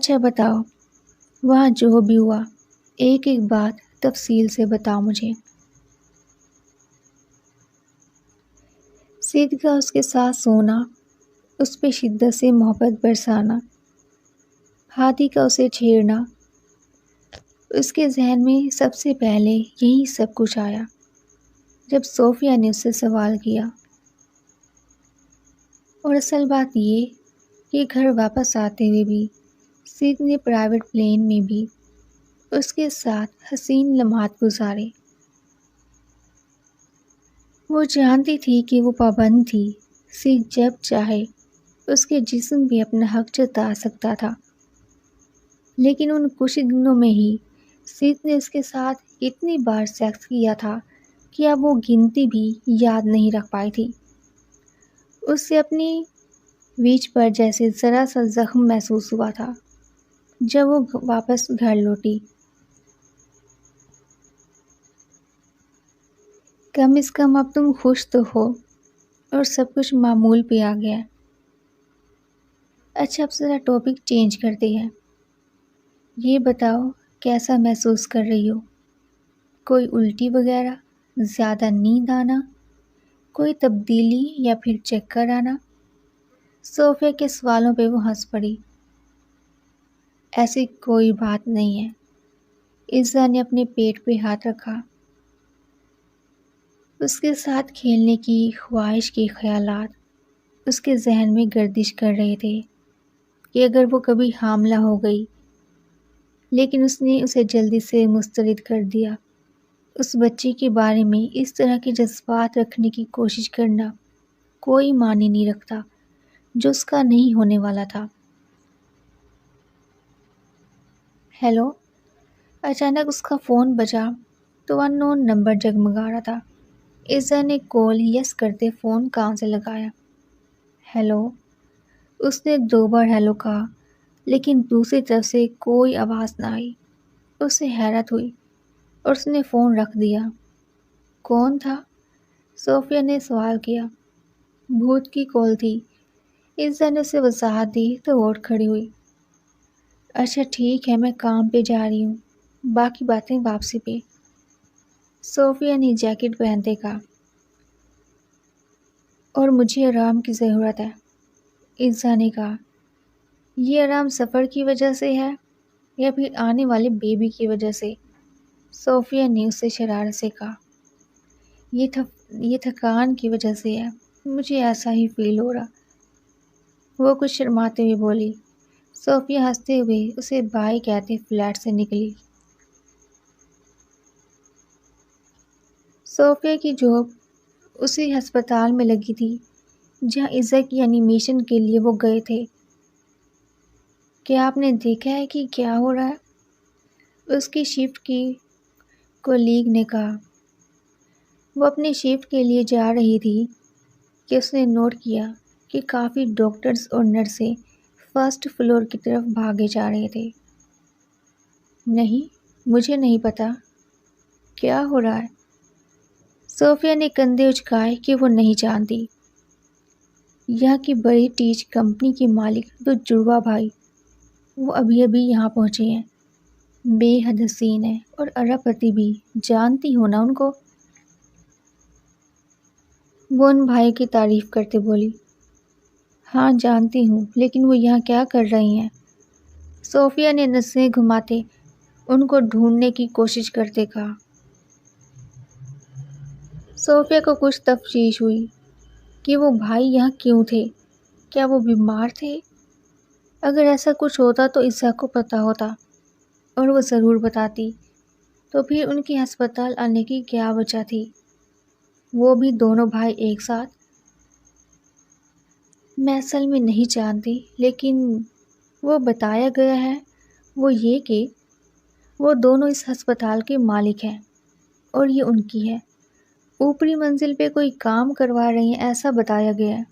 اچھا بتاؤ، وہاں جو بھی ہوا ایک ایک بات تفصیل سے بتاؤ مجھے۔ سید کا اس کے ساتھ سونا، اس پہ شدت سے محبت برسانا، ہادی کا اسے چھیڑنا، اس کے ذہن میں سب سے پہلے یہی سب کچھ آیا جب صوفیہ نے اس سے سوال کیا۔ اور اصل بات یہ کہ گھر واپس آتے ہوئے بھی سید نے پرائیویٹ پلین میں بھی اس کے ساتھ حسین لمحات گزارے۔ وہ جانتی تھی کہ وہ پابند تھی، سید جب چاہے اس کے جسم بھی اپنا حق جتا سکتا تھا، لیکن ان کچھ دنوں میں ہی سید نے اس کے ساتھ اتنی بار سیکس کیا تھا کہ اب وہ گنتی بھی یاد نہیں رکھ پائی تھی۔ اس سے اپنی ویج پر جیسے ذرا سا زخم محسوس ہوا تھا جب وہ واپس گھر لوٹی۔ کم از کم اب تم خوش تو ہو اور سب کچھ معمول پہ آ گیا۔ اچھا، اب ذرا ٹاپک چینج کرتے ہیں۔ یہ بتاؤ کیسا محسوس کر رہی ہو؟ کوئی الٹی وغیرہ، زیادہ نیند آنا، کوئی تبدیلی یا پھر چکر آنا؟ صوفیہ کے سوالوں پہ وہ ہنس پڑی۔ ایسی کوئی بات نہیں ہے۔ عزا نے اپنے پیٹ پہ ہاتھ رکھا۔ اس کے ساتھ کھیلنے کی خواہش کے خیالات اس کے ذہن میں گردش کر رہے تھے کہ اگر وہ کبھی حاملہ ہو گئی، لیکن اس نے اسے جلدی سے مسترد کر دیا۔ اس بچے کے بارے میں اس طرح کے جذبات رکھنے کی کوشش کرنا کوئی معنی نہیں رکھتا جو اس کا نہیں ہونے والا تھا۔ ہیلو، اچانک اس کا فون بجا تو ان نون نمبر جگمگا رہا تھا۔ عزا نے کال یس کرتے فون کان سے لگایا۔ ہیلو، اس نے 2 بار ہیلو کہا لیکن دوسری طرف سے کوئی آواز نہ آئی۔ اسے حیرت ہوئی اور اس نے فون رکھ دیا۔ کون تھا؟ صوفیہ نے سوال کیا۔ بھوت کی کال تھی۔ عزا نے اسے وضاحت دی تو اٹھ کھڑی ہوئی۔ اچھا ٹھیک ہے، میں کام پہ جا رہی ہوں، باقی باتیں واپسی پہ۔ صوفیہ نے جیکٹ پہنتے کہا۔ اور مجھے آرام کی ضرورت ہے، عزا نے کہا۔ یہ آرام سفر کی وجہ سے ہے یا پھر آنے والے بیبی کی وجہ سے؟ صوفیہ نے اس سے شرارت سے کہا۔ یہ تھکان کی وجہ سے ہے، مجھے ایسا ہی فیل ہو رہا۔ وہ کچھ شرماتے ہوئے بولی۔ صوفیہ ہنستے ہوئے اسے بائے کہتے فلیٹ سے نکلی۔ صوفیہ کی جاب اسی ہسپتال میں لگی تھی جہاں عزا کی اینیمیشن کے لیے وہ گئے تھے۔ کیا آپ نے دیکھا ہے کہ کیا ہو رہا ہے؟ اس کی شفٹ کی کولیگ نے کہا۔ وہ اپنی شفٹ کے لیے جا رہی تھی کہ اس نے نوٹ کیا کہ کافی ڈاکٹرز اور نرسیں فرسٹ فلور کی طرف بھاگے جا رہے تھے۔ نہیں، مجھے نہیں پتا کیا ہو رہا ہے۔ صوفیہ نے کندھے اچکائے کہ وہ نہیں جانتی۔ یہاں کی بڑی ٹیچ کمپنی کے مالک 2 جڑواں بھائی، وہ ابھی یہاں پہنچے ہیں، بے حد حسین ہیں اور ارب پتی بھی، جانتی ہو نا ان کو؟ وہ ان بھائی کی تعریف کرتے بولی۔ ہاں جانتی ہوں، لیکن وہ یہاں کیا کر رہی ہیں؟ صوفیہ نے نسیں گھماتے ان کو ڈھونڈنے کی کوشش کرتے کہا۔ صوفیہ کو کچھ تشویش ہوئی کہ وہ بھائی یہاں کیوں تھے۔ کیا وہ بیمار تھے؟ اگر ایسا کچھ ہوتا تو عزا کو پتہ ہوتا اور وہ ضرور بتاتی، تو پھر ان کی ہسپتال آنے کی کیا وجہ تھی؟ وہ بھی دونوں بھائی ایک ساتھ؟ میں اصل میں نہیں جانتی، لیکن وہ بتایا گیا ہے وہ یہ کہ وہ دونوں اس ہسپتال کے مالک ہیں اور یہ ان کی ہے۔ اوپری منزل پہ کوئی کام کروا رہے ہیں ایسا بتایا گیا ہے،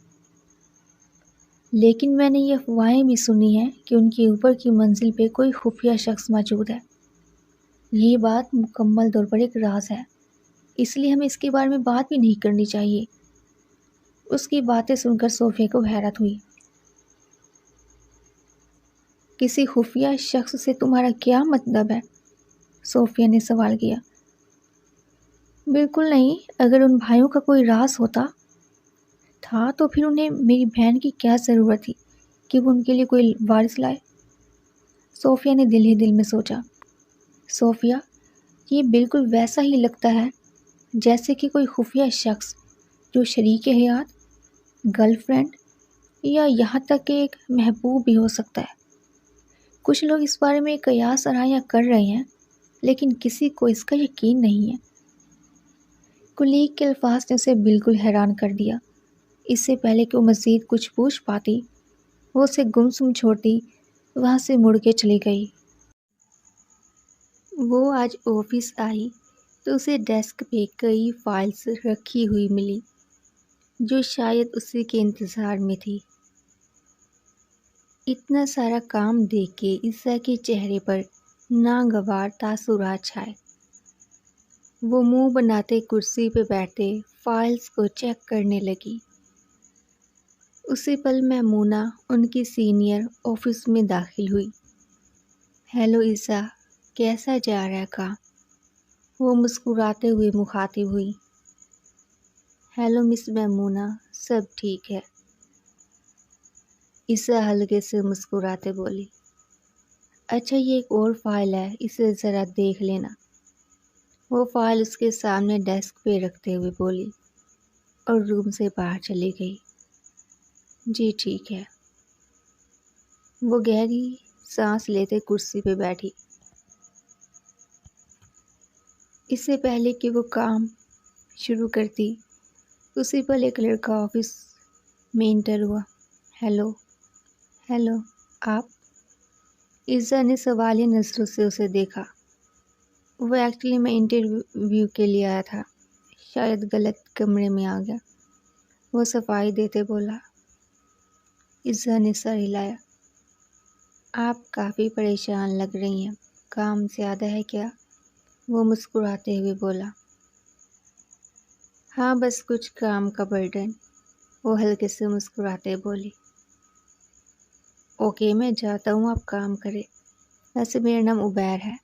لیکن میں نے یہ افواہیں بھی سنی ہیں کہ ان کے اوپر کی منزل پہ کوئی خفیہ شخص موجود ہے۔ یہ بات مکمل طور پر ایک راز ہے، اس لیے ہمیں اس کے بارے میں بات بھی نہیں کرنی چاہیے۔ اس کی باتیں سن کر صوفیہ کو حیرت ہوئی۔ کسی خفیہ شخص سے تمہارا کیا مطلب ہے؟ صوفیہ نے سوال کیا۔ بالکل نہیں، اگر ان بھائیوں کا کوئی راز ہوتا تھا تو پھر انہیں میری بہن کی کیا ضرورت تھی کہ وہ ان کے لیے کوئی وارث لائے؟ صوفیہ نے دل ہی دل میں سوچا۔ صوفیہ، یہ بالکل ویسا ہی لگتا ہے جیسے کہ کوئی خفیہ شخص جو شریک حیات، گرل فرینڈ یا یہاں تک کہ ایک محبوب بھی ہو سکتا ہے۔ کچھ لوگ اس بارے میں قیاس آرائیاں کر رہے ہیں، لیکن کسی کو اس کا یقین نہیں ہے۔ کلیگ کے الفاظ نے اسے بالکل حیران کر دیا۔ اس سے پہلے کہ وہ مزید کچھ پوچھ پاتی، وہ اسے گمسم چھوڑتی وہاں سے مڑ کے چلی گئی۔ وہ آج آفس آئی تو اسے ڈیسک پہ کئی فائلز رکھی ہوئی ملی جو شاید اسی کے انتظار میں تھی۔ اتنا سارا کام دیکھ کے عزا کے چہرے پر ناگوار تاثرات چھائے۔ وہ منہ بناتے کرسی پہ بیٹھتے فائلز کو چیک کرنے لگی۔ اسی پل میمونہ، ان کی سینئر، آفس میں داخل ہوئی۔ ہیلو عزا، کیسا جا رہا ہے کام؟ وہ مسکراتے ہوئے مخاطب ہوئی۔ ہیلو مس میمونہ، سب ٹھیک ہے، عزا ہلکے سے مسکراتے بولی۔ اچھا، یہ ایک اور فائل ہے، اسے ذرا دیکھ لینا۔ وہ فائل اس کے سامنے ڈیسک پہ رکھتے ہوئے بولی اور روم سے باہر چلی گئی۔ جی ٹھیک ہے۔ وہ گہری سانس لیتے کرسی پہ بیٹھی۔ اس سے پہلے کہ وہ کام شروع کرتی، اسی پل ایک لڑکا آفس میں انٹر ہوا۔ ہیلو ہیلو، آپ؟ عزا نے سوالیہ نظروں سے اسے دیکھا۔ وہ ایکچولی میں انٹرویو کے لیے آیا تھا، شاید غلط کمرے میں آ گیا، وہ صفائی دیتے بولا۔ عزا نے سر ہلایا۔ آپ کافی پریشان لگ رہی ہیں، کام زیادہ ہے کیا؟ وہ مسکراتے ہوئے بولا۔ ہاں بس کچھ کام کا برڈن، وہ ہلکے سے مسکراتے بولی۔ اوکے، میں جاتا ہوں، آپ کام کریں، ویسے میرا نام عبیر ہے۔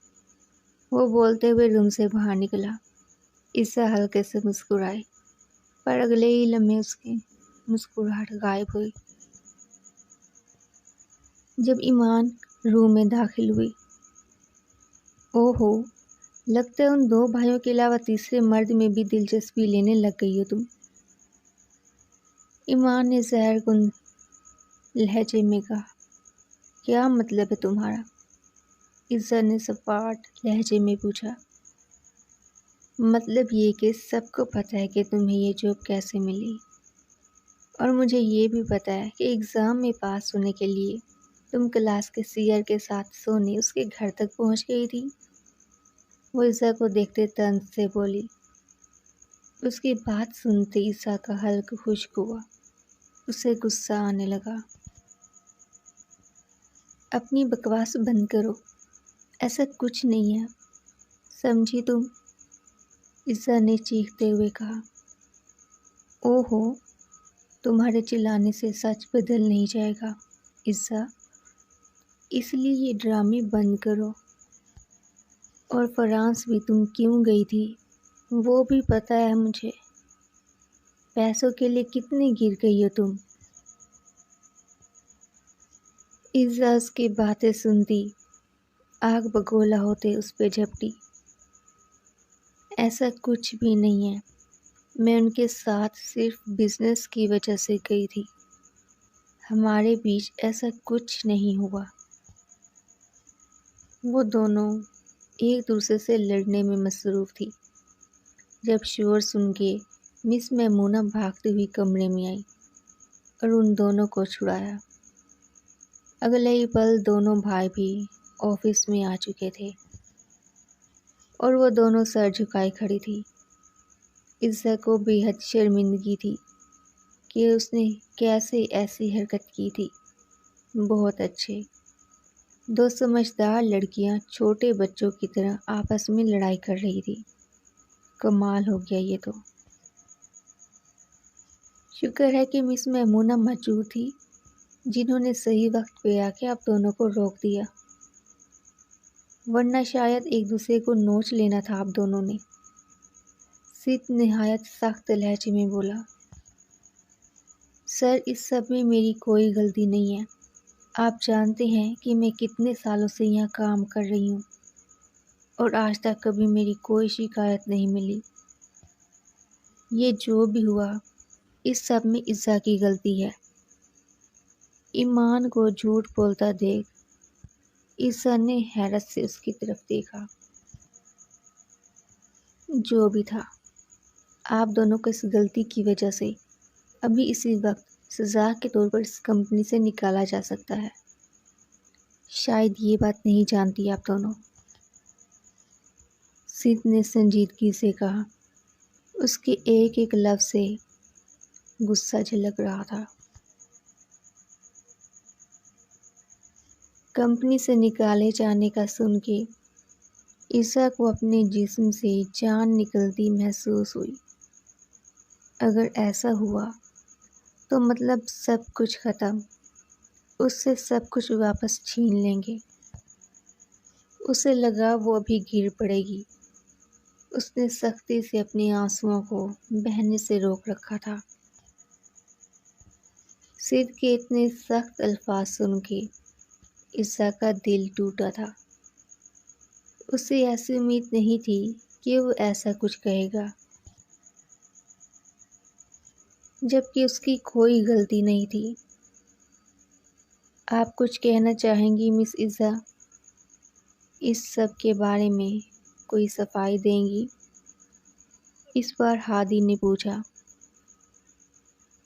وہ بولتے ہوئے روم سے باہر نکلا۔ عزا ہلکے سے مسکرائی، پر اگلے ہی لمحے اس کی مسکراہٹ غائب ہوئی۔ جب ایمان روم میں داخل ہوئی، اوہو، لگتا ہے ان دو بھائیوں کے علاوہ تیسرے مرد میں بھی دلچسپی لینے لگ گئی ہو تم۔ ایمان نے زہر کن لہجے میں کہا۔ کیا مطلب ہے تمہارا؟ عزا نے سپاٹ لہجے میں پوچھا۔ مطلب یہ کہ سب کو پتہ ہے کہ تمہیں یہ جاب کیسے ملی، اور مجھے یہ بھی پتہ ہے کہ ایگزام میں پاس ہونے کے لیے تم کلاس کے سیر کے ساتھ سونے اس کے گھر تک پہنچ گئی تھی۔ وہ عزا کو دیکھتے طنز سے بولی۔ اس کی بات سنتے عزا کا حلق خشک ہوا، اسے غصہ آنے لگا۔ اپنی بکواس بند کرو، ایسا کچھ نہیں ہے، سمجھی تم؟ عزا نے چیختے ہوئے کہا۔ اوہو، تمہارے چلانے سے سچ بدل نہیں جائے گا عزا، اس لیے یہ ڈرامے بند کرو۔ اور فرانس بھی تم کیوں گئی تھی وہ بھی پتہ ہے مجھے، پیسوں کے لیے کتنے گر گئی ہو تم۔ عزا اس کی باتیں سنتی آگ بگولا ہوتے اس پہ جھپٹی۔ ایسا کچھ بھی نہیں ہے، میں ان کے ساتھ صرف بزنس کی وجہ سے گئی تھی، ہمارے بیچ ایسا کچھ نہیں ہوا۔ وہ دونوں ایک دوسرے سے لڑنے میں مصروف تھی جب شور سن کے مس میمونہ بھاگتی ہوئی کمرے میں آئی اور ان دونوں کو چھڑایا۔ اگلے ہی پل دونوں بھائی بھی آفس میں آ چکے تھے اور وہ دونوں سر جھکائے کھڑی تھی۔ عزا کو بے حد شرمندگی تھی کہ اس نے کیسے ایسی حرکت کی تھی۔ بہت اچھے، دو سمجھدار لڑکیاں چھوٹے بچوں کی طرح آپس میں لڑائی کر رہی تھی۔ کمال ہو گیا یہ تو۔ شکر ہے کہ مس میمونہ موجود تھی، جنہوں نے صحیح وقت پہ آ کے آپ دونوں کو روک دیا، ورنہ شاید ایک دوسرے کو نوچ لینا تھا آپ دونوں نے۔ سید نہایت سخت لہجے میں بولا، سر اس سب میں میری کوئی غلطی نہیں ہے۔ آپ جانتے ہیں کہ میں کتنے سالوں سے یہاں کام کر رہی ہوں اور آج تک کبھی میری کوئی شکایت نہیں ملی۔ یہ جو بھی ہوا اس سب میں عزا کی غلطی ہے۔ ایمان کو جھوٹ بولتا دیکھ عزا نے حیرت سے اس کی طرف دیکھا۔ جو بھی تھا، آپ دونوں کو اس غلطی کی وجہ سے ابھی اسی وقت سزا کے طور پر اس کمپنی سے نکالا جا سکتا ہے۔ شاید یہ بات نہیں جانتی آپ دونوں۔ سید نے سنجیدگی سے کہا، اس کے ایک ایک لفظ سے غصہ جھلک رہا تھا۔ کمپنی سے نکالے جانے کا سن کے عزا کو اپنے جسم سے جان نکلتی محسوس ہوئی۔ اگر ایسا ہوا تو مطلب سب کچھ ختم، اس سے سب کچھ واپس چھین لیں گے۔ اسے لگا وہ ابھی گر پڑے گی۔ اس نے سختی سے اپنے آنسوؤں کو بہنے سے روک رکھا تھا۔ سید کے اتنے سخت الفاظ سن کے عزا کا دل ٹوٹا تھا۔ اسے ایسی امید نہیں تھی کہ وہ ایسا کچھ کہے گا، جبکہ اس کی کوئی غلطی نہیں تھی۔ آپ کچھ کہنا چاہیں گی مس عزا؟ اس سب کے بارے میں کوئی صفائی دیں گی؟ اس بار ہادی نے پوچھا۔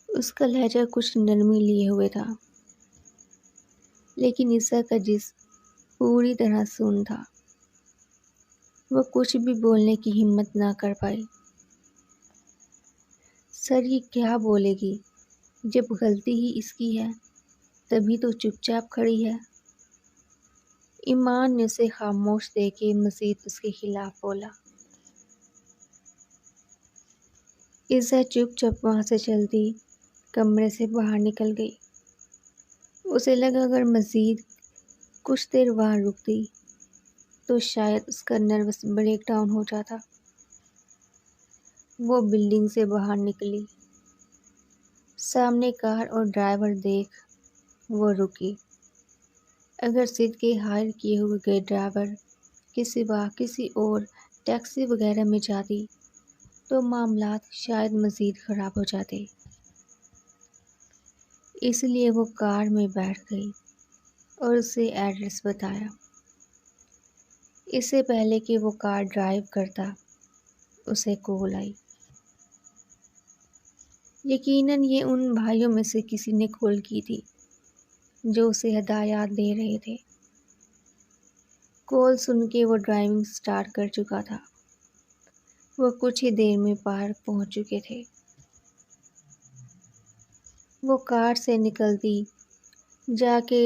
اس کا لہجہ کچھ نرمی لیے ہوئے تھا، لیکن عزا کا جسم پوری طرح سن تھا۔ وہ کچھ بھی بولنے کی ہمت نہ کر پائی۔ سر یہ کیا بولے گی؟ جب غلطی ہی اس کی ہے تبھی تو چپ چاپ کھڑی ہے۔ ایمان نے اسے خاموش دیکھ کے مزید اس کے خلاف بولا۔ عزا چپ چاپ وہاں سے چلتی کمرے سے باہر نکل گئی۔ اسے لگا اگر مزید کچھ دیر وہاں رکتی تو شاید اس کا نروس بریک ڈاؤن ہو جاتا۔ وہ بلڈنگ سے باہر نکلی۔ سامنے کار اور ڈرائیور دیکھ وہ رکی۔ اگر سید کے ہائر کیے ہوئے گئے ڈرائیور کسی اور ٹیکسی وغیرہ میں جاتی تو معاملات شاید مزید خراب ہو جاتے۔ اس لیے وہ کار میں بیٹھ گئی اور اسے ایڈریس بتایا۔ اس سے پہلے کہ وہ کار ڈرائیو کرتا اسے کال آئی۔ یقیناً یہ ان بھائیوں میں سے کسی نے کال کی تھی جو اسے ہدایات دے رہے تھے۔ کال سن کے وہ ڈرائیونگ سٹارٹ کر چکا تھا۔ وہ کچھ ہی دیر میں پارک پہنچ چکے تھے۔ وہ کار سے نکلتی جا کے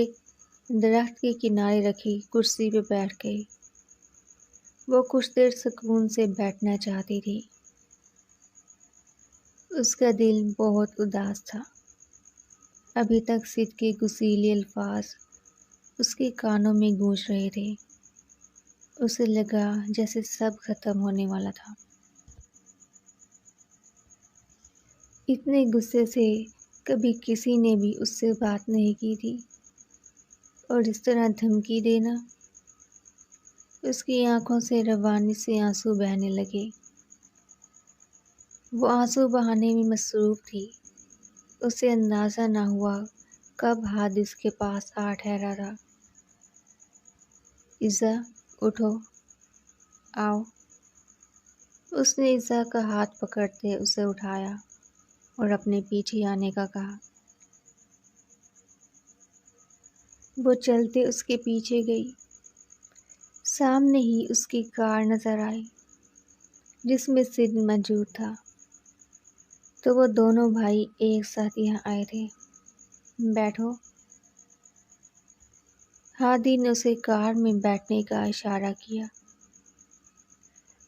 درخت کے کنارے رکھی کرسی پہ بیٹھ گئی۔ وہ کچھ دیر سکون سے بیٹھنا چاہتی تھی۔ اس کا دل بہت اداس تھا۔ ابھی تک سید کے غصیلے الفاظ اس کے کانوں میں گونج رہے تھے۔ اسے لگا جیسے سب ختم ہونے والا تھا۔ اتنے غصے سے کبھی کسی نے بھی اس سے بات نہیں کی تھی، اور اس طرح دھمکی دینا۔ اس کی آنکھوں سے روانی سے آنسو بہنے لگے۔ وہ آنسو بہانے میں مصروف تھی۔ اسے اندازہ نہ ہوا کب ہادی اس کے پاس آ ٹھہرا تھا۔ عزا اٹھو، آؤ۔ اس نے عزا کا ہاتھ پکڑتے اسے اٹھایا اور اپنے پیچھے آنے کا کہا۔ وہ چلتے اس کے پیچھے گئی۔ سامنے ہی اس کی کار نظر آئی جس میں سید موجود تھا۔ تو وہ دونوں بھائی ایک ساتھ یہاں آئے تھے۔ بیٹھو۔ ہادی نے اسے کار میں بیٹھنے کا اشارہ کیا۔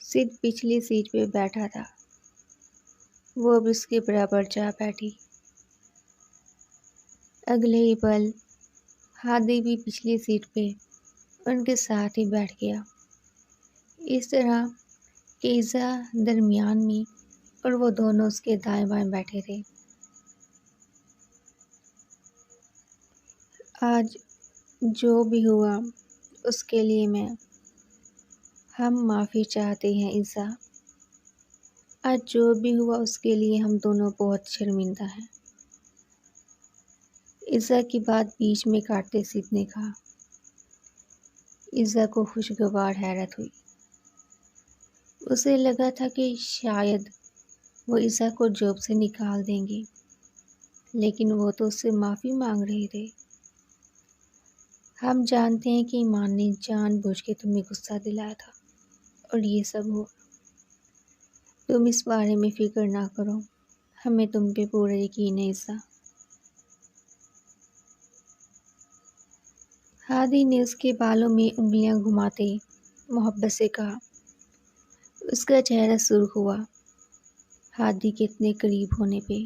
سید پچھلی سیٹ پہ بیٹھا تھا۔ وہ اب اس کے برابر جا بیٹھی۔ اگلے ہی پل ہادی بھی پچھلی سیٹ پہ ان کے ساتھ ہی بیٹھ گیا، اس طرح کہ ایزا درمیان میں اور وہ دونوں اس کے دائیں بائیں بیٹھے تھے۔ آج جو بھی ہوا اس کے لیے ہم معافی چاہتے ہیں ایزا۔ آج جو بھی ہوا اس کے لیے ہم دونوں بہت شرمندہ ہیں۔ ایزا کی بات بیچ میں کاٹتے سید نے کہا۔ ایزا کو خوشگوار حیرت ہوئی۔ اسے لگا تھا کہ شاید وہ ایزا کو جاب سے نکال دیں گے، لیکن وہ تو اس سے معافی مانگ رہے تھے۔ ہم جانتے ہیں کہ ایمان نے جان بوجھ کے تمہیں غصہ دلایا تھا اور یہ سب ہو۔ تم اس بارے میں فکر نہ کرو، ہمیں تم پہ پورا یقین ہے ایزا۔ ہادی نے اس کے بالوں میں انگلیاں گھماتے محبت سے کہا۔ اس کا چہرہ سرخ ہوا۔ ہادی کے اتنے قریب ہونے پہ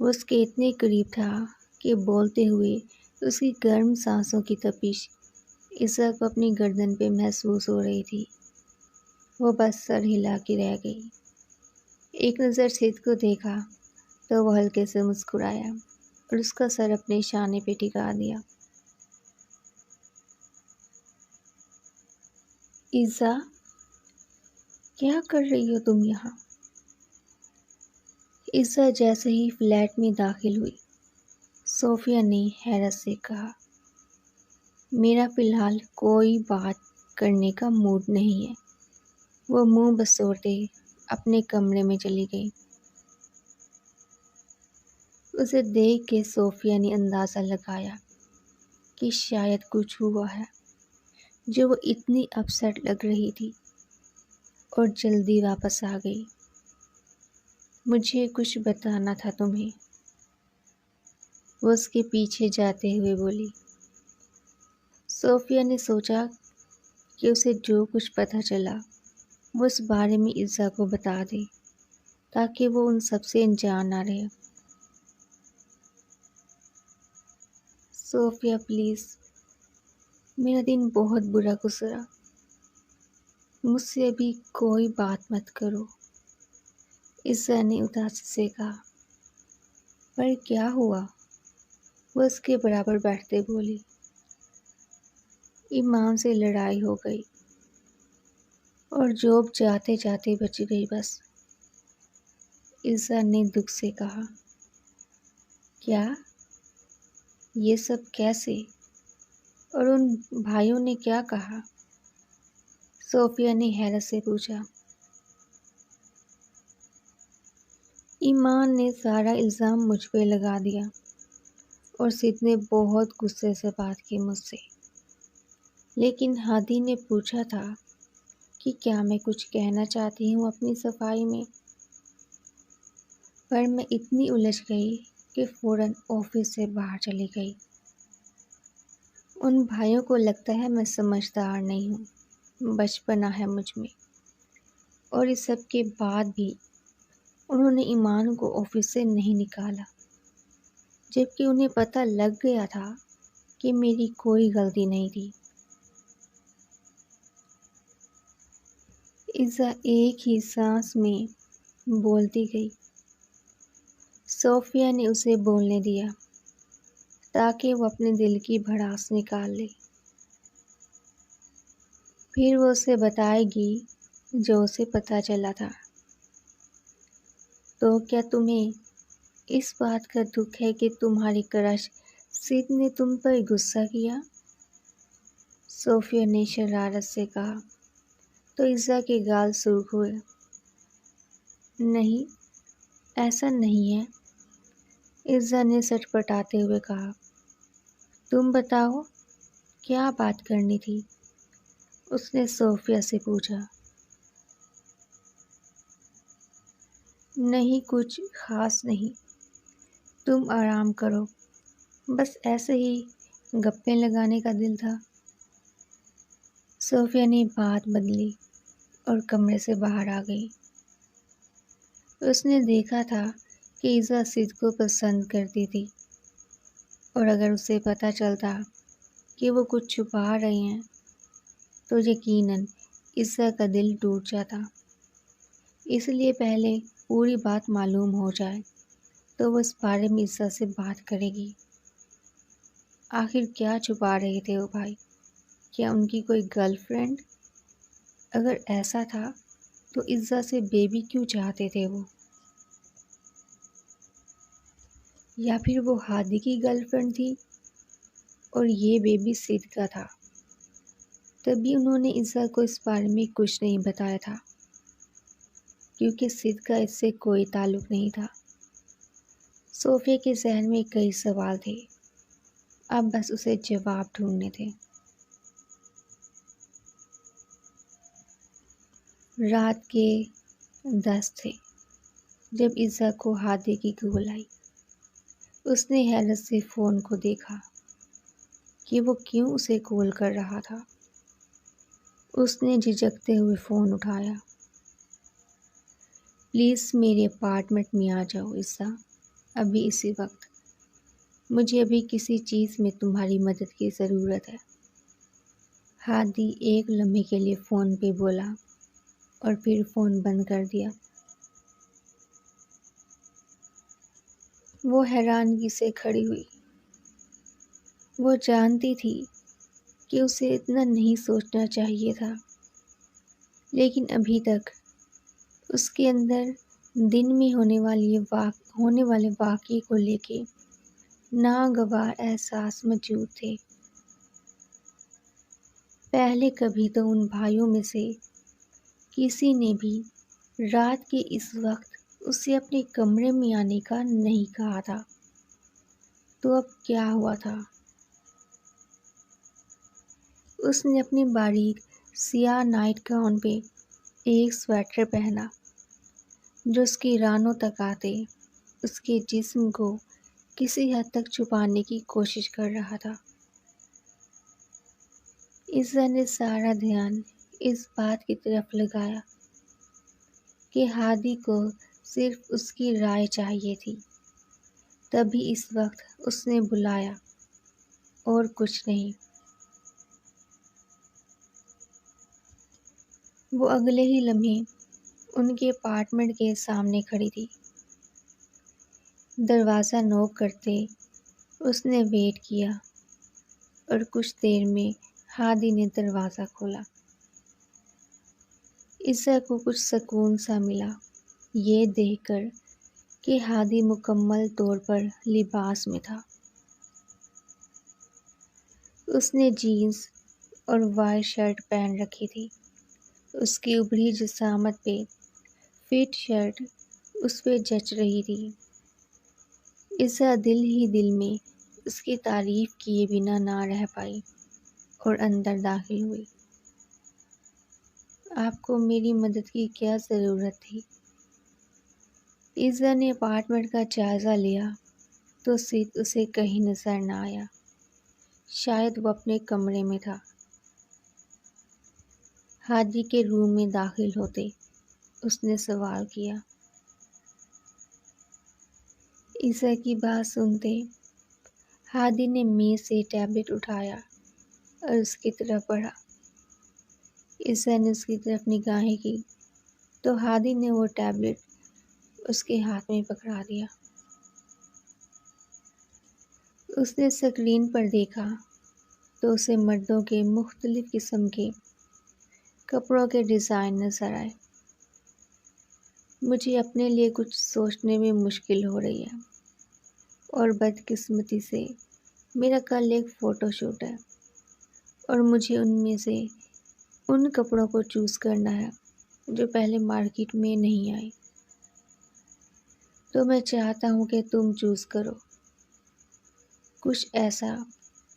وہ اس کے اتنے قریب تھا کہ بولتے ہوئے اس کی گرم سانسوں کی تپش ایزا کو اپنی گردن پہ محسوس ہو رہی تھی۔ وہ بس سر ہلا کے رہ گئی۔ ایک نظر سید کو دیکھا تو وہ ہلکے سے مسکرایا اور اس کا سر اپنے شانے پہ ٹکا دیا۔ ایزا، کیا کر رہی ہو تم یہاں؟ ایزا جیسے ہی فلیٹ میں داخل ہوئی، صوفیہ نے حیرت سے کہا، میرا فی الحال کوئی بات کرنے کا موڈ نہیں ہے۔ وہ منہ بسوڑتے اپنے کمرے میں چلی گئی۔ اسے دیکھ کے صوفیہ نے اندازہ لگایا کہ شاید کچھ ہوا ہے جو وہ اتنی اپسیٹ لگ رہی تھی، اور جلدی واپس آ گئی۔ مجھے کچھ بتانا تھا تمہیں، وہ اس کے پیچھے جاتے ہوئے بولی۔ صوفیہ نے سوچا کہ اسے جو کچھ پتہ چلا وہ اس بارے میں ایزا کو بتا دے تاکہ وہ ان سب سے انجان نہ رہے۔ صوفیہ پلیز، میرا دن بہت برا گزرا، مجھ سے ابھی کوئی بات مت کرو، ایزا نے اداسی سے کہا۔ پر کیا ہوا؟ وہ اس کے برابر بیٹھتے بولی۔ ایمان سے لڑائی ہو گئی اور جاب جاتے جاتے بچ گئی بس، ایزا نے دکھ سے کہا۔ کیا؟ یہ سب کیسے؟ اور ان بھائیوں نے کیا کہا؟ صوفیہ نے حیرت سے پوچھا۔ ایمان نے سارا الزام مجھ پہ لگا دیا اور سید نے بہت غصے سے بات کی مجھ سے، لیکن ہادی نے پوچھا تھا کہ کیا میں کچھ کہنا چاہتی ہوں اپنی صفائی میں، پر میں اتنی الجھ گئی کہ فوراً آفس سے باہر چلی گئی۔ ان بھائیوں کو لگتا ہے میں سمجھدار نہیں ہوں، بچپنا ہے مجھ میں، اور اس سب کے بعد بھی انہوں نے ایمان کو آفس سے نہیں نکالا، جبکہ انہیں پتہ لگ گیا تھا کہ میری کوئی غلطی نہیں تھی۔ ایزا ایک ہی سانس میں بولتی گئی۔ صوفیہ نے اسے بولنے دیا تاکہ وہ اپنے دل کی بھڑاس نکال لے، پھر وہ اسے بتائے گی جو اسے پتہ چلا تھا۔ تو کیا تمہیں اس بات کا دکھ ہے کہ تمہاری کرش سید نے تم پر غصہ کیا؟ صوفیہ نے شرارت سے کہا تو ایزا کے گال سرخ ہوئے۔ نہیں، ایسا نہیں ہے، ایزا نے سٹپٹاتے ہوئے کہا۔ تم بتاؤ، کیا بات کرنی تھی؟ اس نے صوفیہ سے پوچھا۔ نہیں، کچھ خاص نہیں، تم آرام کرو، بس ایسے ہی گپیں لگانے کا دل تھا۔ صوفیہ نے بات بدلی اور کمرے سے باہر آ گئی۔ اس نے دیکھا تھا کہ ایزا سید کو پسند کرتی تھی، اور اگر اسے پتہ چلتا کہ وہ کچھ چھپا رہے ہیں تو یقیناً عزا کا دل ٹوٹ جاتا۔ اس لیے پہلے پوری بات معلوم ہو جائے تو وہ اس بارے میں عزا سے بات کرے گی۔ آخر کیا چھپا رہے تھے وہ بھائی؟ کیا ان کی کوئی گرل فرینڈ؟ اگر ایسا تھا تو عزا سے بیبی کیوں چاہتے تھے وہ؟ یا پھر وہ ہادی کی گرل فرینڈ تھی اور یہ بیبی سید کا تھا؟ تبھی انہوں نے عزا کو اس بارے میں کچھ نہیں بتایا تھا، کیونکہ سید کا اس سے کوئی تعلق نہیں تھا۔ صوفیہ کے ذہن میں کئی سوال تھے، اب بس اسے جواب ڈھونڈنے تھے۔ رات کے 10 تھے جب عزا کو ہادی کی کال آئی۔ اس نے حیرت سے فون کو دیکھا کہ وہ کیوں اسے کال کر رہا تھا۔ اس نے جھجکتے ہوئے فون اٹھایا۔ پلیز میرے اپارٹمنٹ میں آ جاؤ عزا، ابھی اسی وقت۔ مجھے ابھی کسی چیز میں تمہاری مدد کی ضرورت ہے۔ ہادی ایک لمحے کے لیے فون پہ بولا اور پھر فون بند کر دیا۔ وہ حیرانگی سے کھڑی ہوئی۔ وہ جانتی تھی کہ اسے اتنا نہیں سوچنا چاہیے تھا، لیکن ابھی تک اس کے اندر دن میں ہونے والے واقعے کو لے کے ناگوار احساس موجود تھے۔ پہلے کبھی تو ان بھائیوں میں سے کسی نے بھی رات کے اس وقت اسے اپنے کمرے میں آنے کا نہیں کہا تھا، تو اب کیا ہوا تھا؟ اس نے اپنی باریک سیاہ نائٹ گاؤن پہ ایک سویٹر پہنا جو اس کی رانوں تک آتے اس کے جسم کو کسی حد تک چھپانے کی کوشش کر رہا تھا۔ عزا نے سارا دھیان اس بات کی طرف لگایا کہ ہادی کو صرف اس کی رائے چاہیے تھی، تبھی اس وقت اس نے بلایا اور کچھ نہیں۔ وہ اگلے ہی لمحے ان کے اپارٹمنٹ کے سامنے کھڑی تھی۔ دروازہ نوک کرتے اس نے ویٹ کیا اور کچھ دیر میں ہادی نے دروازہ کھولا۔ عزا کو کچھ سکون سا ملا یہ دیکھ کر کہ ہادی مکمل طور پر لباس میں تھا۔ اس نے جینز اور وائٹ شرٹ پہن رکھی تھی۔ اس کی ابری جسامت پہ فٹ شرٹ اس پہ جچ رہی تھی۔ عزا دل ہی دل میں اس کی تعریف کیے بنا نہ رہ پائی اور اندر داخل ہوئی۔ آپ کو میری مدد کی کیا ضرورت تھی؟ عزا نے اپارٹمنٹ کا جائزہ لیا تو سید اسے کہیں نظر نہ آیا، شاید وہ اپنے کمرے میں تھا۔ ہادی کے روم میں داخل ہوتے اس نے سوال کیا۔ عزا کی بات سنتے ہادی نے میز سے ٹیبلٹ اٹھایا اور اس کی طرف بڑھا۔ عزا نے اس کی طرف نگاہیں کی تو ہادی نے وہ ٹیبلٹ اس کے ہاتھ میں پکڑا دیا۔ اس نے اسکرین پر دیکھا تو اسے مردوں کے مختلف قسم کے کپڑوں کے ڈیزائن نظر آئے۔ مجھے اپنے لیے کچھ سوچنے میں مشکل ہو رہی ہے اور بدقسمتی سے میرا کل ایک فوٹو شوٹ ہے اور مجھے ان میں سے ان کپڑوں کو چوز کرنا ہے جو پہلے مارکیٹ میں نہیں آئے، تو میں چاہتا ہوں کہ تم چوز کرو کچھ ایسا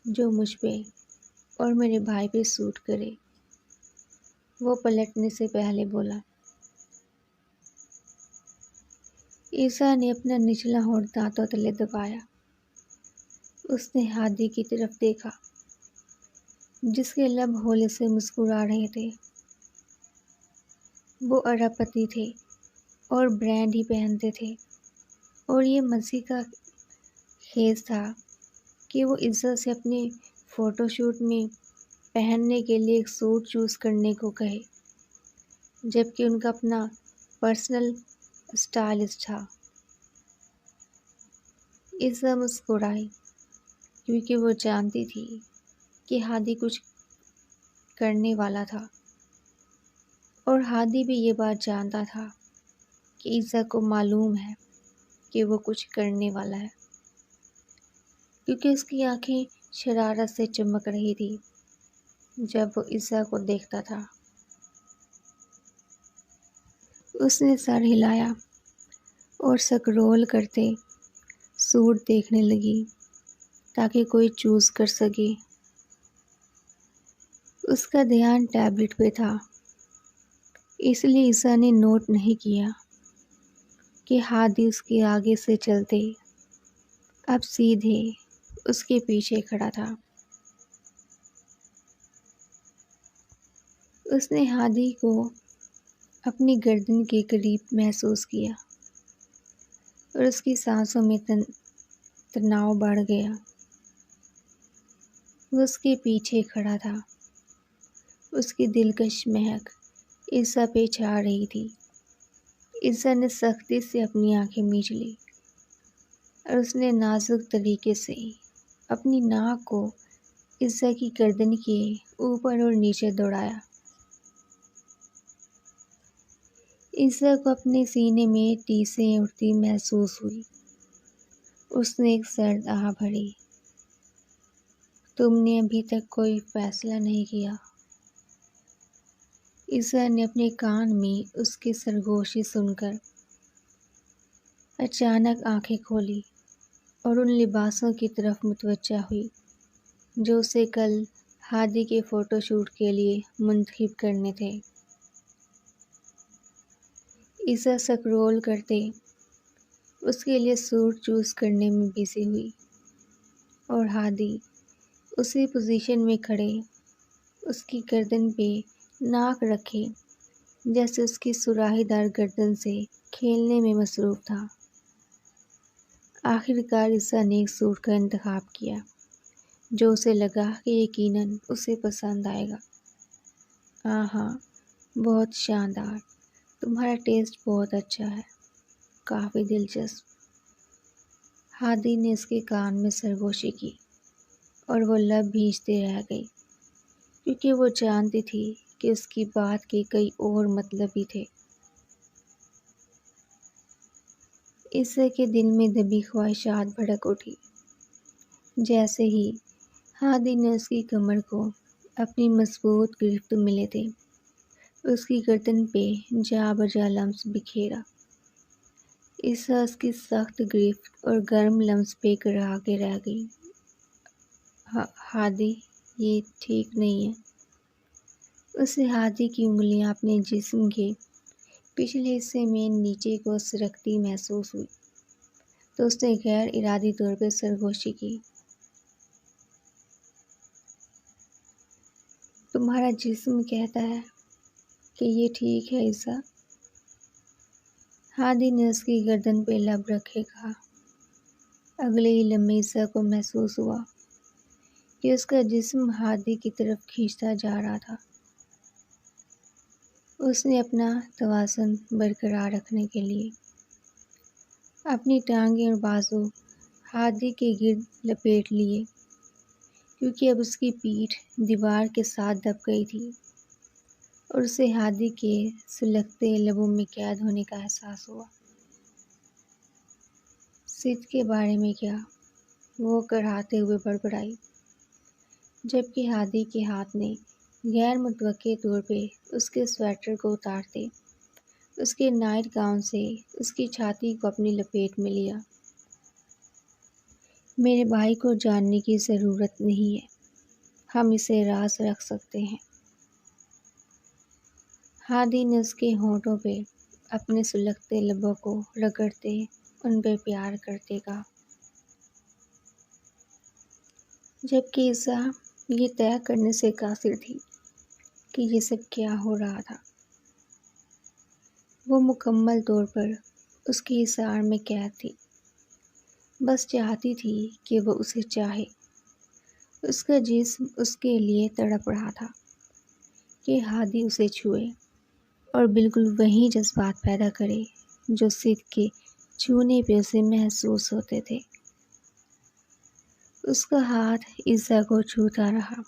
جو مجھ پہ اور میرے بھائی پہ سوٹ کرے۔ وہ پلٹنے سے پہلے بولا۔ عزا نے اپنا نچلا ہونٹ دانتوں تلے دبایا۔ اس نے ہادی کی طرف دیکھا جس کے لب ہولے سے مسکرا رہے تھے۔ وہ ارب پتی تھے اور برینڈ ہی پہنتے تھے، اور یہ مسیح کا خیز تھا کہ وہ عزت سے اپنے فوٹو شوٹ میں پہننے کے لیے ایک سوٹ چوز کرنے کو کہے، جبکہ ان کا اپنا پرسنل اسٹائلسٹ تھا۔ عزت مسکرائی کیونکہ وہ جانتی تھی کہ ہادی کچھ کرنے والا تھا، اور ہادی بھی یہ بات جانتا تھا کہ عزت کو معلوم ہے کہ وہ کچھ کرنے والا ہے، کیونکہ اس کی آنکھیں شرارت سے چمک رہی تھی جب وہ عزت کو دیکھتا تھا۔ اس نے سر ہلایا اور سکرول کرتے سوٹ دیکھنے لگی تاکہ کوئی چوز کر سکے۔ اس کا دھیان ٹیبلٹ پہ تھا، اس لیے عیسیٰ نے نوٹ نہیں کیا کہ ہادی اس کے آگے سے چلتے اب سیدھے اس کے پیچھے کھڑا تھا۔ اس نے ہادی کو اپنی گردن کے قریب محسوس کیا اور اس کی سانسوں میں تناؤ بڑھ گیا۔ وہ اس کے پیچھے کھڑا تھا، اس کی دلکش مہک عیسیٰ پہ چھا رہی تھی۔ عیسیٰ نے سختی سے اپنی آنکھیں میچ لی اور اس نے نازک طریقے سے اپنی ناک کو عیسیٰ کی گردن کے اوپر اور نیچے دوڑایا۔ عیسیٰ کو اپنے سینے میں ٹیسیں اٹھتی محسوس ہوئی۔ اس نے ایک سرد آہ بھری۔ تم نے ابھی تک کوئی فیصلہ نہیں کیا؟ عیسیٰ نے اپنے کان میں اس کی سرگوشی سن کر اچانک آنکھیں کھولی اور ان لباسوں کی طرف متوجہ ہوئی جو اسے کل ہادی کے فوٹو شوٹ کے لیے منتخب کرنے تھے۔ عیسیٰ سکرول کرتے اس کے لیے سوٹ چوز کرنے میں بزی ہوئی، اور ہادی اسی پوزیشن میں کھڑے اس کی گردن پہ ناک رکھے جیسے اس کی سراہی دار گردن سے کھیلنے میں مصروف تھا۔ آخر کار عیسیٰ نے ایک سوٹ کا انتخاب کیا جو اسے لگا کہ یقیناً اسے پسند آئے گا۔ ہاں، بہت شاندار، تمہارا ٹیسٹ بہت اچھا ہے، کافی دلچسپ۔ ہادی نے اس کے کان میں سرگوشی کی اور وہ لب بھیجتے رہ گئی کیونکہ وہ جانتی تھی کہ اس کی بات کے کئی اور مطلب بھی تھے۔ عیسیٰ کے دل میں دبی خواہشات بھڑک اٹھی۔ جیسے ہی ہادی نے اس کی کمر کو اپنی مضبوط گرفت میں لیتے اس کی گردن پہ جا بجا لمس بکھیرا۔ عیسیٰ اس کی سخت گرفت اور گرم لمس پہ کرا کے رہ گئی۔ ہادی، یہ ٹھیک نہیں ہے۔ اسے ہادی کی انگلیاں اپنے جسم کے پچھلے حصے میں نیچے کو سرکتی محسوس ہوئی تو اس نے غیر ارادی طور پہ سرگوشی کی۔ تمہارا جسم کہتا ہے کہ یہ ٹھیک ہے عیسیٰ؟ ہادی نے اس کی گردن پہ لب رکھے کہا۔ اگلے ہی لمحے عیسیٰ کو محسوس ہوا کہ اس کا جسم ہادی کی طرف کھینچتا جا رہا تھا۔ اس نے اپنا توازن برقرار رکھنے کے لیے اپنی ٹانگیں اور بازو ہادی کے گرد لپیٹ لیے کیونکہ اب اس کی پیٹھ دیوار کے ساتھ دب گئی تھی اور اسے ہادی کے سلگتے لبوں میں قید ہونے کا احساس ہوا۔ سد کے بارے میں کیا؟ وہ کڑھاتے ہوئے بڑبڑائی، جبکہ ہادی کے ہاتھ نے غیر متوقع طور پہ اس کے سویٹر کو اتارتے اس کے نائٹ گاؤن سے اس کی چھاتی کو اپنی لپیٹ میں لیا۔ میرے بھائی کو جاننے کی ضرورت نہیں ہے، ہم اسے راز رکھ سکتے ہیں۔ ہادی نے اس کے ہونٹوں پہ اپنے سلگتے لبوں کو رگڑتے ان پہ پیار کرتے کہا، جبکہ عیسیٰ یہ طے کرنے سے قاصر تھی کہ یہ سب کیا ہو رہا تھا۔ وہ مکمل طور پر اس کی اثار میں قید تھی، بس چاہتی تھی کہ وہ اسے چاہے۔ اس کا جسم اس کے لیے تڑپ رہا تھا کہ ہادی اسے چھوئے اور بالکل وہی جذبات پیدا کرے جو سید کے چھونے پہ اسے محسوس ہوتے تھے۔ اس کا ہاتھ عزا کو چھوتا رہا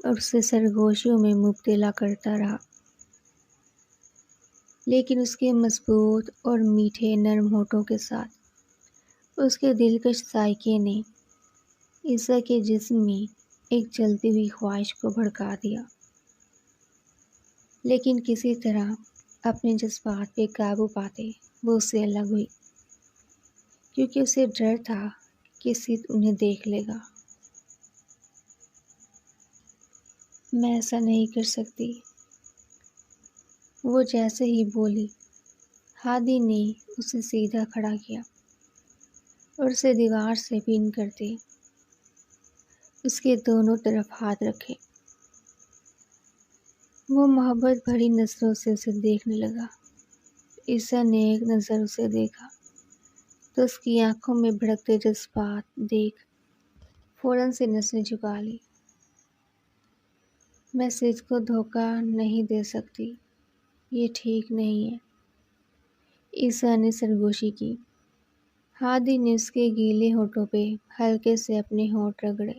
اور اسے سرگوشیوں میں مبتلا کرتا رہا، لیکن اس کے مضبوط اور میٹھے نرم ہونٹوں کے ساتھ اس کے دلکش ذائقے نے عزا کے جسم میں ایک جلتی ہوئی خواہش کو بھڑکا دیا، لیکن کسی طرح اپنے جذبات پہ قابو پاتے وہ اس سے الگ ہوئی، کیونکہ اسے ڈر تھا کہ سید انہیں دیکھ لے گا۔ میں ایسا نہیں کر سکتی، وہ جیسے ہی بولی، ہادی نے اسے سیدھا کھڑا کیا اور اسے دیوار سے پن کرتے اس کے دونوں طرف ہاتھ رکھے۔ وہ محبت بھری نظروں سے اسے دیکھنے لگا۔ عزا نے ایک نظر اسے دیکھا تو اس کی آنکھوں میں بھڑکتے جذبات دیکھ فوراً سے نسیں جھکا لی۔ میں سید کو دھوکہ نہیں دے سکتی، یہ ٹھیک نہیں ہے، عزا نے سرگوشی کی۔ ہادی نے اس کے گیلے ہونٹوں پہ ہلکے سے اپنے ہونٹ رگڑے۔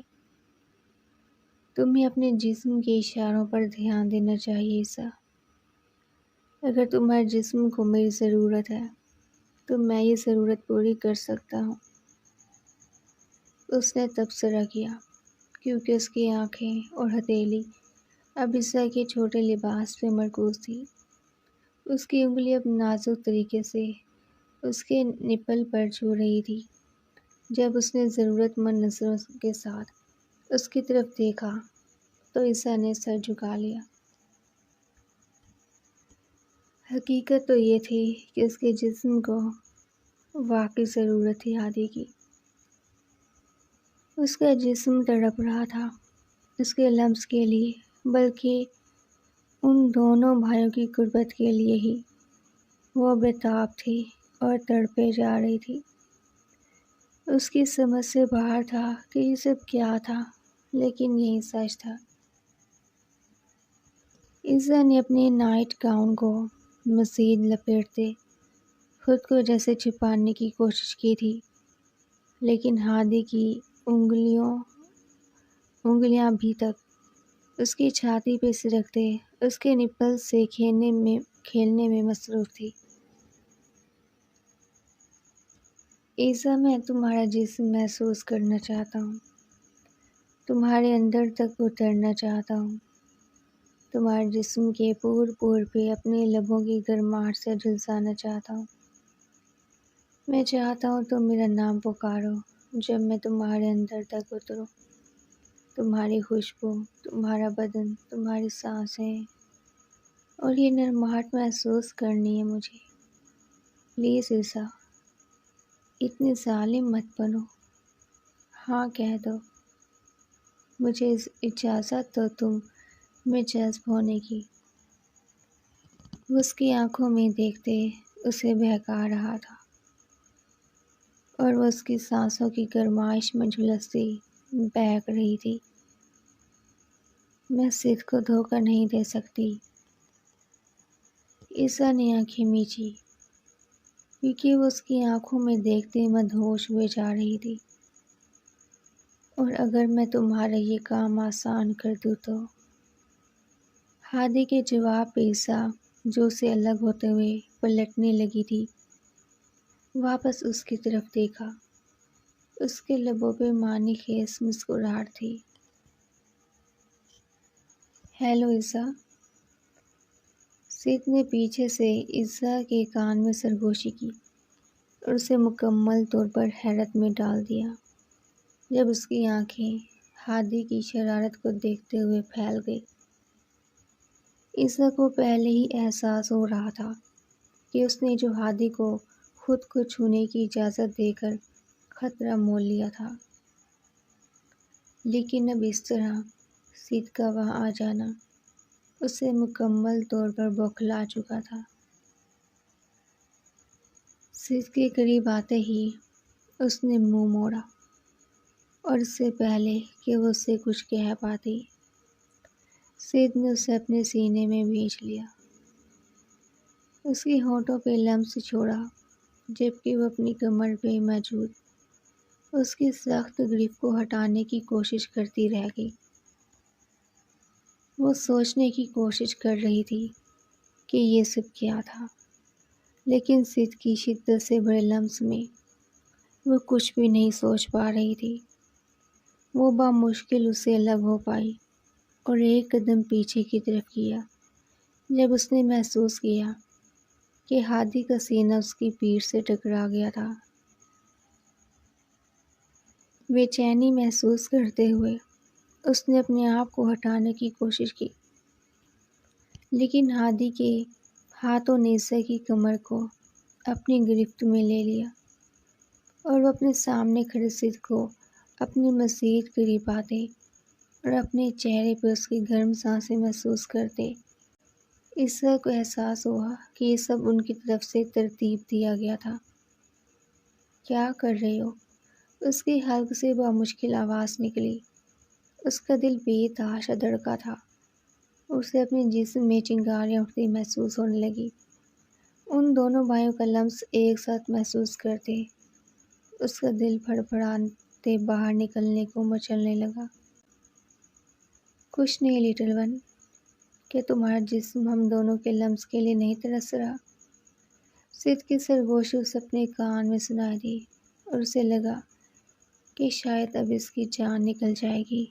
تمہیں اپنے جسم کے اشاروں پر دھیان دینا چاہیے عزا۔ اگر تمہارے جسم کو میری ضرورت ہے تو میں یہ ضرورت پوری کر سکتا ہوں۔ اس نے تبصرہ کیا، کیونکہ اس کی آنکھیں اور ہتھیلی اب عزا کے چھوٹے لباس پہ مرکوز تھی۔ اس کی انگلی اب نازک طریقے سے اس کے نپل پر چھو رہی تھی۔ جب اس نے ضرورت مند نظروں کے ساتھ اس کی طرف دیکھا تو عزا نے سر جھکا لیا۔ حقیقت تو یہ تھی کہ اس کے جسم کو واقعی ضرورت تھی ہادی کی۔ اس کا جسم تڑپ رہا تھا اس کے لمس کے لیے، بلکہ ان دونوں بھائیوں کی قربت کے لیے ہی۔ وہ بےتاب تھی اور تڑپے جا رہی تھی۔ اس کی سمجھ سے باہر تھا کہ یہ سب کیا تھا، لیکن یہی سچ تھا۔ عزا نے اپنے نائٹ گاؤن کو مزید لپیٹتے خود کو جیسے چھپانے کی کوشش کی تھی، لیکن ہادی کی انگلیاں ابھی تک اس کی چھاتی پہ سرکتے اس کے نپل سے کھیلنے میں مصروف تھی۔ عزا، میں تمہارا جسم محسوس کرنا چاہتا ہوں، تمہارے اندر تک اترنا چاہتا ہوں، تمہارے جسم کے پور پہ اپنے لبوں کی گرماہٹ سے جھلسانا چاہتا ہوں۔ میں چاہتا ہوں تم میرا نام پکارو جب میں تمہارے اندر تک اتروں، تمہاری خوشبو، تمہارا بدن، تمہاری سانسیں اور یہ نرماہٹ محسوس کرنی ہے مجھے۔ پلیز عزا، اتنی ظالم مت بنو، ہاں کہہ دو، مجھے اجازت دو تم میں جذب ہونے کی۔ وہ اس کی آنکھوں میں دیکھتے اسے بہکا رہا تھا اور وہ اس کی سانسوں کی گرمائش میں جھلستی بہک رہی تھی۔ میں سید کو دھوکہ نہیں دے سکتی، عزا نے آنکھیں میچی، کیونکہ وہ اس کی آنکھوں میں دیکھتے مدہوش ہوئے جا رہی تھی۔ اور اگر میں تمہارا یہ کام آسان کر دوں تو؟ ہادی کے جواب پہ عزا، جو اسے الگ ہوتے ہوئے پلٹنے لگی تھی، واپس اس کی طرف دیکھا۔ اس کے لبوں پہ معنی خیز مسکراہٹ تھی۔ ہیلو عزا، سید نے پیچھے سے عزا کے کان میں سرگوشی کی اور اسے مکمل طور پر حیرت میں ڈال دیا جب اس کی آنکھیں ہادی کی شرارت کو دیکھتے ہوئے پھیل گئی۔ عزا کو پہلے ہی احساس ہو رہا تھا کہ اس نے جو ہادی کو خود کو چھونے کی اجازت دے کر خطرہ مول لیا تھا، لیکن اب اس طرح سید کا وہاں آ جانا اسے مکمل طور پر بوکھلا چکا تھا۔ سید کے قریب آتے ہی اس نے منہ موڑا اور اس سے پہلے کہ وہ اس سے کچھ کہہ پاتی، سید نے اسے اپنے سینے میں بھیج لیا۔ اس کی ہونٹوں پہ لمس چھوڑا، جبکہ وہ اپنی کمر پہ موجود اس کی سخت گرپ کو ہٹانے کی کوشش کرتی رہ گئی۔ وہ سوچنے کی کوشش کر رہی تھی کہ یہ سب کیا تھا، لیکن سید کی شدت سے بڑے لمس میں وہ کچھ بھی نہیں سوچ پا رہی تھی۔ وہ بامشکل اس سے الگ ہو پائی اور ایک قدم پیچھے کی طرف کیا جب اس نے محسوس کیا کہ ہادی کا سینہ اس کی پیٹھ سے ٹکرا گیا تھا۔ بے چینی محسوس کرتے ہوئے اس نے اپنے آپ کو ہٹانے کی کوشش کی، لیکن ہادی کے ہاتھوں نے عزت کی کمر کو اپنی گرفت میں لے لیا اور وہ اپنے سامنے کھڑے سید کو اپنے مزید قریب آتے اور اپنے چہرے پر اس کی گرم سانسیں محسوس کرتے، عزت کو احساس ہوا کہ یہ سب ان کی طرف سے ترتیب دیا گیا تھا۔ کیا کر رہے ہو؟ اس کی حلق سے بامشکل آواز نکلی۔ اس کا دل بے تحاشا دھڑکا تھا۔ اسے اپنے جسم میں چنگاریاں اٹھتی محسوس ہونے لگی۔ ان دونوں بھائیوں کا لمس ایک ساتھ محسوس کرتے اس کا دل پھڑپڑاتے باہر نکلنے کو مچلنے لگا۔ کچھ نہیں لٹل ون، کہ تمہارا جسم ہم دونوں کے لمس کے لیے نہیں ترس رہا؟ سید کی سرگوشی اسے اپنے کان میں سنائی دی اور اسے لگا کہ شاید اب اس کی جان نکل جائے گی۔